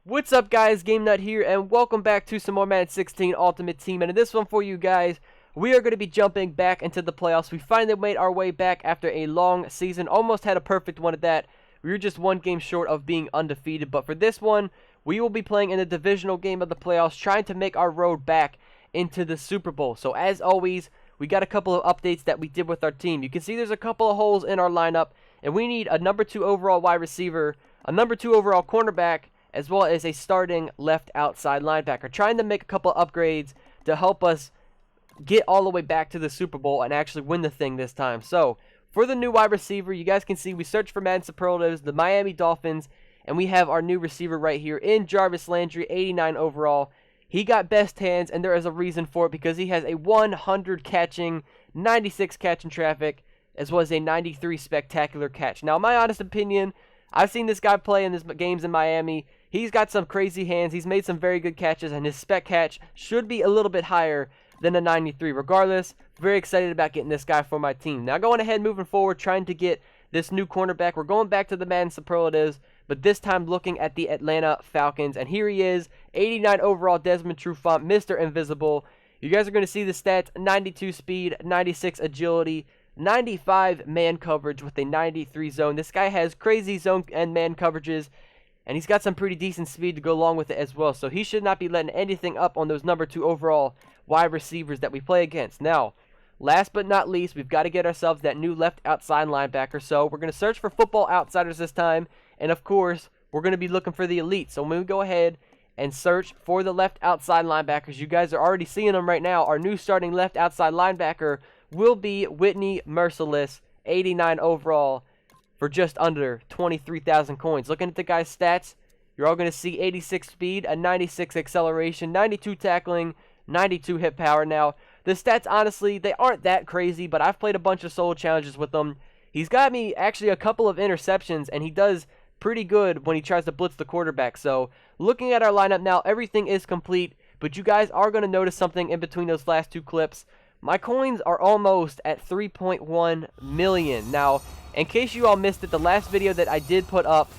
What's up, guys? Game Nut here, and welcome back to some more Madden 16 Ultimate Team. And in this one for you guys, we are going to be jumping back into the playoffs. We finally made our way back after a long season. Almost had a perfect one at that. We were just one game short of being undefeated. But for this one, we will be playing in the divisional game of the playoffs, trying to make our road back into the Super Bowl. So as always, we got a couple of updates that we did with our team. You can see there's a couple of holes in our lineup, and we need a number 2 overall wide receiver, a number 2 overall cornerback, as well as a starting left outside linebacker. Trying to make a couple of upgrades to help us get all the way back to the Super Bowl and actually win the thing this time. So, for the new wide receiver, you guys can see we searched for Madden superlatives, the Miami Dolphins, and we have our new receiver right here in Jarvis Landry, 89 overall. He got best hands, and there is a reason for it because he has a 100 catching, 96 catching traffic, as well as a 93 spectacular catch. Now, in my honest opinion, I've seen this guy play in his games in Miami. He's got some crazy hands. He's made some very good catches, and his spec catch should be a little bit higher than a 93. Regardless, very excited about getting this guy for my team. Now, going ahead, moving forward, trying to get this new cornerback. We're going back to the Madden superlatives, but this time looking at the Atlanta Falcons. And here he is, 89 overall, Desmond Trufant, Mr. Invisible. You guys are going to see the stats: 92 speed, 96 agility, 95 man coverage with a 93 zone. This guy has crazy zone and man coverages, and he's got some pretty decent speed to go along with it as well. So he should not be letting anything up on those number 2 overall wide receivers that we play against. Now, last but not least, we've got to get ourselves that new left outside linebacker. So we're going to search for Football Outsiders this time. And of course, we're going to be looking for the elite. So when we go ahead and search for the left outside linebackers, you guys are already seeing them right now. Our new starting left outside linebacker will be Whitney Merciless, 89 overall, for just under 23,000 coins. Looking at the guy's stats, you're all going to see 86 speed, a 96 acceleration, 92 tackling, 92 hit power. Now, the stats, honestly, they aren't that crazy, but I've played a bunch of solo challenges with him. He's got me actually a couple of interceptions, and he does pretty good when he tries to blitz the quarterback. So, looking at our lineup now, everything is complete, but you guys are going to notice something in between those last two clips. My coins are almost at 3.1 million. Now, in case you all missed it, the last video that I did put up,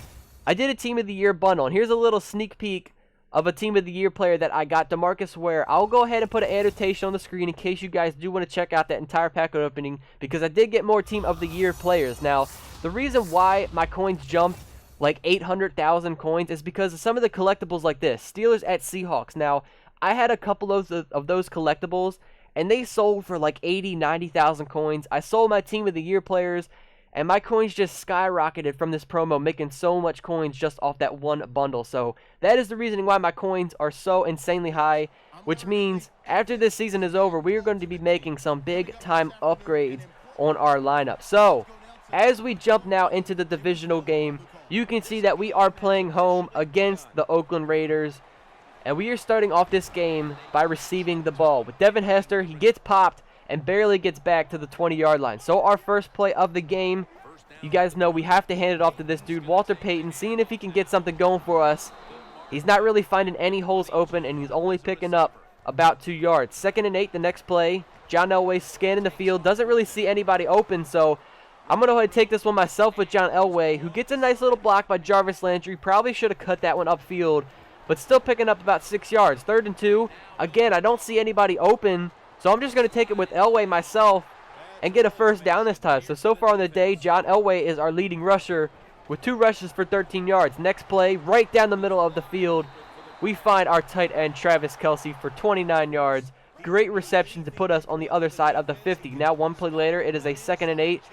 I did a Team of the Year bundle. And here's a little sneak peek of a Team of the Year player that I got, DeMarcus Ware. I'll go ahead and put an annotation on the screen in case you guys do want to check out that entire packet opening, because I did get more Team of the Year players. Now, the reason why my coins jumped like 800,000 coins is because of some of the collectibles like this. Steelers at Seahawks. Now, I had a couple of those collectibles, and they sold for like 80,000, 90,000 coins. I sold my Team of the Year players, and my coins just skyrocketed from this promo, making so much coins just off that one bundle. So that is the reasoning why my coins are so insanely high, which means after this season is over, we are going to be making some big-time upgrades on our lineup. So as we jump now into the divisional game, you can see that we are playing home against the Oakland Raiders. And we are starting off this game by receiving the ball. With Devin Hester, he gets popped and barely gets back to the 20-yard line. So our first play of the game, you guys know we have to hand it off to this dude, Walter Payton, seeing if he can get something going for us. He's not really finding any holes open, and he's only picking up about 2 yards. 2nd and 8, the next play. John Elway scanning the field, doesn't really see anybody open, so I'm going to go ahead and take this one myself with John Elway, who gets a nice little block by Jarvis Landry. Probably should have cut that one upfield, but still picking up about 6 yards. 3rd and 2. Again, I don't see anybody open, so I'm just going to take it with Elway myself and get a first down this time. So far on the day, John Elway is our leading rusher with 2 rushes for 13 yards. Next play, right down the middle of the field, we find our tight end, Travis Kelce, for 29 yards. Great reception to put us on the other side of the 50. Now, one play later, it is a 2nd and 8.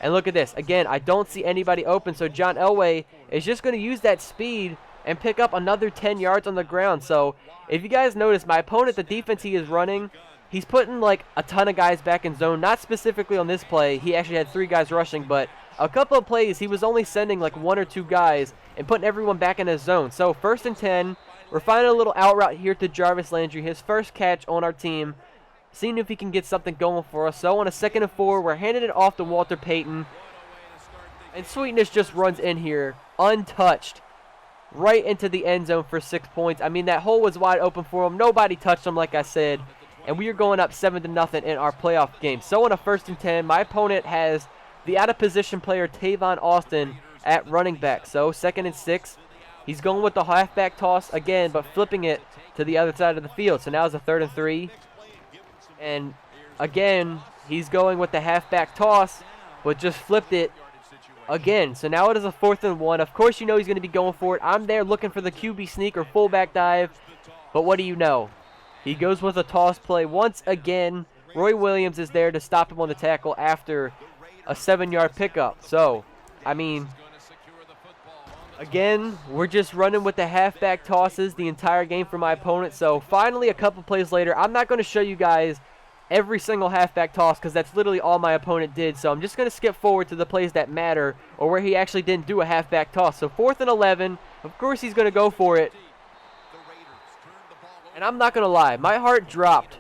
And look at this. Again, I don't see anybody open, so John Elway is just going to use that speed and pick up another 10 yards on the ground. So if you guys notice, my opponent, the defense he is running, he's putting like a ton of guys back in zone. Not specifically on this play. He actually had 3 guys rushing, but a couple of plays he was only sending like 1 or 2 guys and putting everyone back in his zone. So 1st and 10, we're finding a little out route here to Jarvis Landry, his first catch on our team, seeing if he can get something going for us. So on a 2nd and 4, we're handing it off to Walter Payton, and Sweetness just runs in here untouched right into the end zone for 6 points. I mean, that hole was wide open for him. Nobody touched him, like I said. And we are going up 7-0 in our playoff game. So on a 1st and 10, my opponent has the out-of-position player Tavon Austin at running back. So 2nd and 6, He's going with the halfback toss again, but flipping it to the other side of the field. So now it's a 3rd and 3. And again, he's going with the halfback toss, but just flipped it again. So now it is a 4th and 1. Of course, you know he's going to be going for it. I'm there looking for the QB sneak or fullback dive. But what do you know? He goes with a toss play once again. Roy Williams is there to stop him on the tackle after a 7-yard pickup. So, I mean, again, we're just running with the halfback tosses the entire game for my opponent. So finally, a couple plays later, I'm not going to show you guys every single halfback toss because that's literally all my opponent did. So I'm just going to skip forward to the plays that matter or where he actually didn't do a halfback toss. So 4th and 11, of course he's going to go for it. And I'm not going to lie, my heart dropped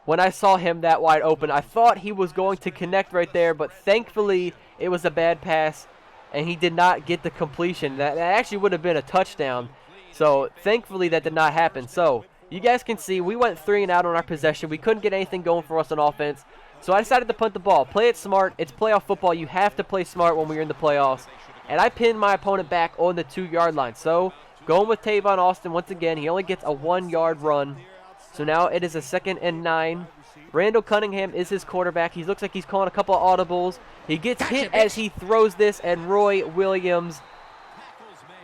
when I saw him that wide open. I thought he was going to connect right there, but thankfully it was a bad pass and he did not get the completion. That actually would have been a touchdown. So thankfully that did not happen. So you guys can see we went 3 and out on our possession. We couldn't get anything going for us on offense. So I decided to punt the ball. Play it smart. It's playoff football. You have to play smart when we're in the playoffs. And I pinned my opponent back on the 2-yard line. So going with Tavon Austin once again. He only gets a 1-yard run. So now it is a 2nd and 9. Randall Cunningham is his quarterback. He looks like he's calling a couple of audibles. He gets hit as he throws this, and Roy Williams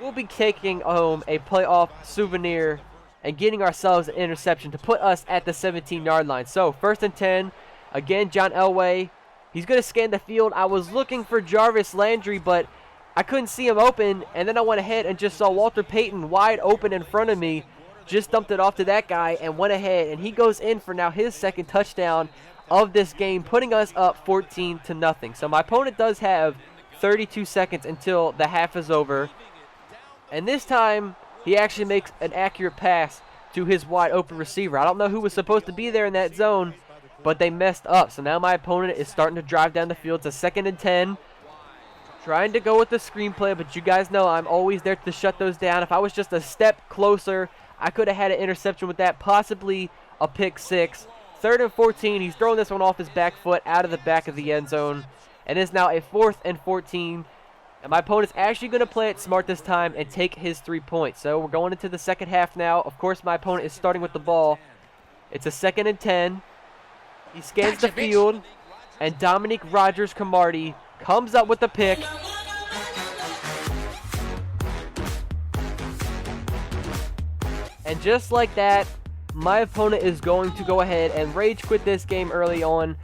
will be taking home a playoff souvenir and getting ourselves an interception to put us at the 17-yard line. So 1st and 10. Again, John Elway. He's going to scan the field. I was looking for Jarvis Landry, but I couldn't see him open, and then I went ahead and just saw Walter Payton wide open in front of me. Just dumped it off to that guy and went ahead, and he goes in for now his 2nd touchdown of this game, putting us up 14-0. So my opponent does have 32 seconds until the half is over, and this time he actually makes an accurate pass to his wide open receiver. I don't know who was supposed to be there in that zone, but they messed up. So now my opponent is starting to drive down the field. It's a 2nd and 10. Trying to go with the screenplay, but you guys know I'm always there to shut those down. If I was just a step closer, I could have had an interception with that, possibly a pick 6. 3rd and 14. He's throwing this one off his back foot out of the back of the end zone. And it's now a 4th and 14. And my opponent's actually going to play it smart this time and take his 3 points. So we're going into the second half now. Of course, my opponent is starting with the ball. It's a 2nd and 10. He scans the field. And Dominique Rodgers-Cromartie comes up with the pick. And just like that, my opponent is going to go ahead and rage quit this game early on.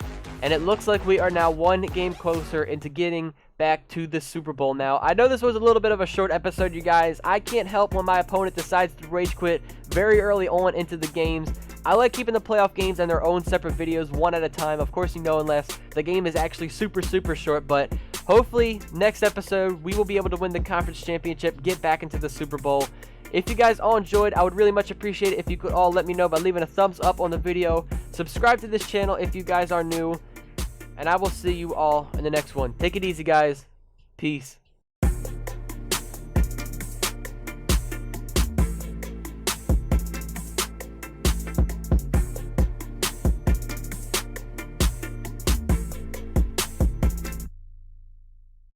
And it looks like we are now 1 game closer into getting back to the Super Bowl now. I know this was a little bit of a short episode, you guys. I can't help when my opponent decides to rage quit very early on into the games. I like keeping the playoff games in their own separate videos, one at a time. Of course, you know, unless the game is actually super short. But hopefully, next episode, we will be able to win the conference championship, get back into the Super Bowl. If you guys all enjoyed, I would really much appreciate it if you could all let me know by leaving a thumbs up on the video. Subscribe to this channel if you guys are new. And I will see you all in the next one. Take it easy, guys. Peace.